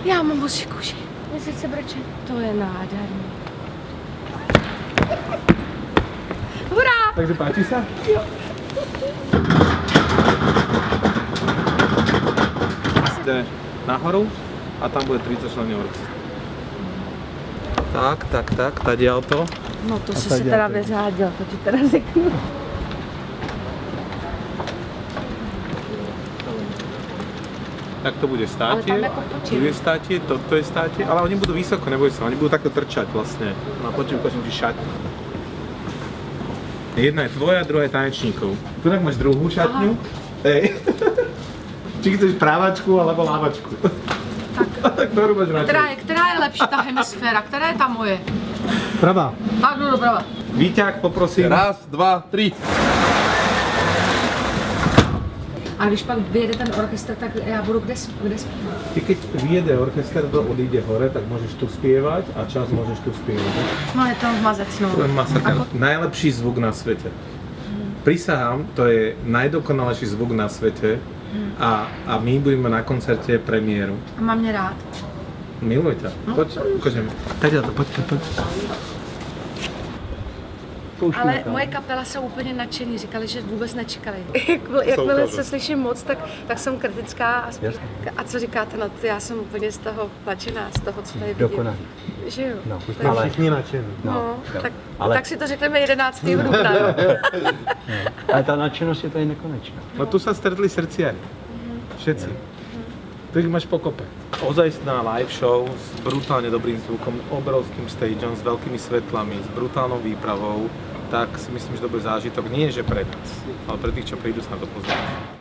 Já mám bosí kůži. Mě srdce breče. To je nádherný. Hurá! Takže páči sa? Jo. Jde nahoru a tam bude 30 členů orchestru. Tak, tady auto. No to jsi si teda vyřádil, to ti teda řeknu. Tak to bude státie, tu je státie, toto je státie, ale oni budú vysoko, neboj sa, oni budú takto trčať vlastne. No počujem, ukážem ti šatňu. Jedna je tvoja, druhá je tanečníkov. Tu tak máš druhú šatňu. Hej. Či chceš právačku alebo lávačku. Tak ktorú máš radšej? Která je lepší ta hemisféra? Která je ta moje? Pravá. Tak jdu doprava. Výťah, poprosím. Raz, dva, tri. A když pak vyjede ten orchestr, tak já budu kde zpívat? Ty keď vyjede orchester, to odíde hore, tak môžeš tu spievať a čas môžeš tu spievať. No je to mazec, no. To je masaker. Najlepší zvuk na svete. Prisahám, to je najdokonalejší zvuk na svete a my budeme na koncerte premiéru. A mám mě rád. Miluj ťa. Poď, ukážeme. Tady to, poď. Ale moje kapela jsou úplně nadšení, říkali, že vůbec nečekali. Jakmile se slyším moc, tak jsem kritická. A co říkáte na to? Já jsem úplně z toho nadšená, z toho, co tady vidím. Dokonalý. Že jo? No, Ale všichni nadšení. No, tak si to řekneme 11. dubna. Ale ta nadšenost je tady nekonečná. No tu sa stretli srdciari. Všetci. Tu ich máš pokope. Ozajstná live show s brutálne dobrým zvukom, obrovským stageom, s veľkými svetlami, s brutálnou výpravou, tak si myslím, že to bude zážitok nie že pre nás, ale pre tých, čo prídu sa na to pozrieť.